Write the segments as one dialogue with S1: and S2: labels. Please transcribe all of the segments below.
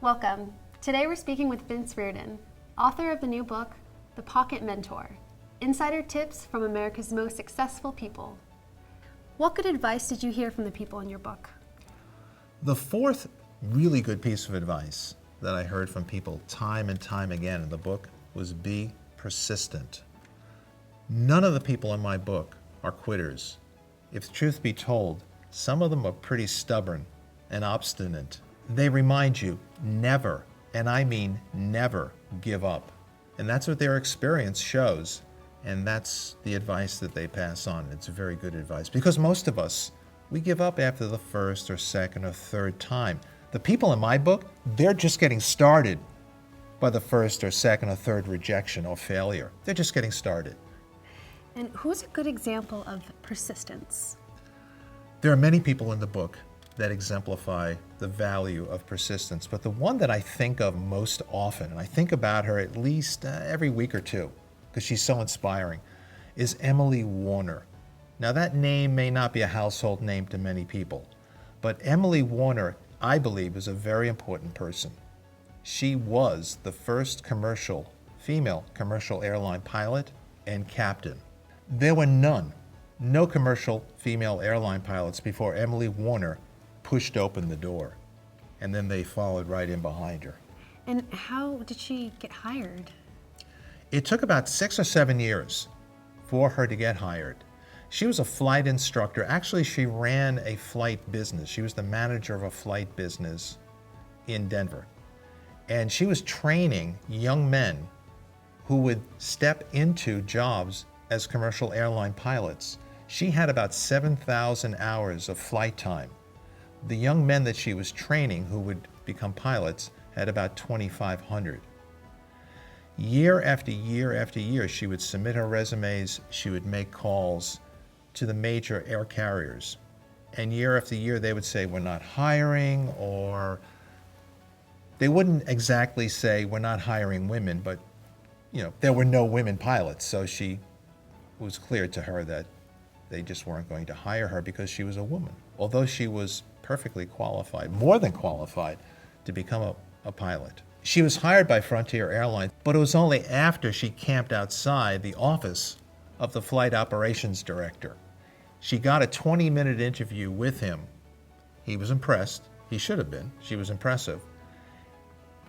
S1: Welcome. Today we're speaking with Vince Reardon, author of the new book, The Pocket Mentor, Insider Tips from America's Most Successful People. What good advice did you hear from the people in your book?
S2: The fourth really good piece of advice that I heard from people time and time again in the book was be persistent. None of the people in my book are quitters. If truth be told, some of them are pretty stubborn and obstinate. They remind you never, and I mean never, give up. And that's what their experience shows. And that's the advice that they pass on. It's very good advice because most of us, we give up after the first or second or third time. The people in my book, they're just getting started by the first or second or third rejection or failure. They're just getting started.
S1: And who's a good example of persistence?
S2: There are many people in the book that exemplify the value of persistence, but the one that I think of most often, and I think about her at least every week or two, because she's so inspiring, is Emily Warner. Now that name may not be a household name to many people, but Emily Warner, I believe, is a very important person. She was the first female commercial airline pilot and captain. There were no commercial female airline pilots before Emily Warner pushed open the door, and then they followed right in behind her.
S1: And how did she get hired?
S2: It took about 6 or 7 years for her to get hired. She was a flight instructor. Actually, she ran a flight business. She was the manager of a flight business in Denver. And she was training young men who would step into jobs as commercial airline pilots. She had about 7,000 hours of flight time. The young men that she was training who would become pilots had about 2,500. Year after year after year, she would submit her resumes, she would make calls to the major air carriers. And year after year, they would say, we're not hiring, or they wouldn't exactly say, we're not hiring women, but there were no women pilots. So it was clear to her that they just weren't going to hire her because she was a woman, although she was perfectly qualified, more than qualified, to become a pilot. She was hired by Frontier Airlines, but it was only after she camped outside the office of the flight operations director. She got a 20-minute interview with him. He was impressed. He should have been. She was impressive.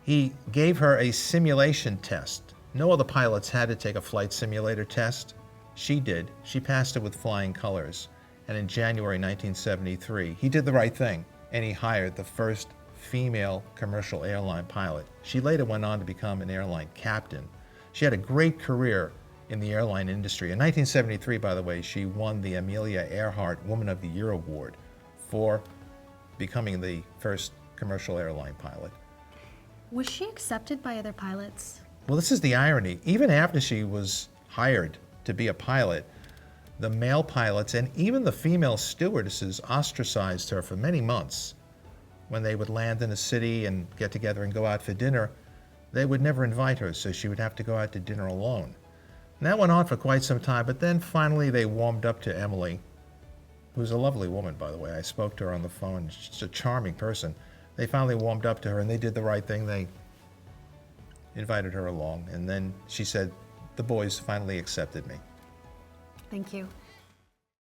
S2: He gave her a simulation test. No other pilots had to take a flight simulator test. She did. She passed it with flying colors. And in January 1973, he did the right thing, and he hired the first female commercial airline pilot. She later went on to become an airline captain. She had a great career in the airline industry. In 1973, by the way, she won the Amelia Earhart Woman of the Year Award for becoming the first commercial airline pilot.
S1: Was she accepted by other pilots?
S2: Well, this is the irony. Even after she was hired to be a pilot, the male pilots and even the female stewardesses ostracized her for many months. When they would land in a city and get together and go out for dinner, they would never invite her, so she would have to go out to dinner alone. And that went on for quite some time, but then finally they warmed up to Emily, who's a lovely woman, by the way. I spoke to her on the phone. She's a charming person. They finally warmed up to her, and they did the right thing. They invited her along, and then she said, the boys finally accepted me.
S1: Thank you.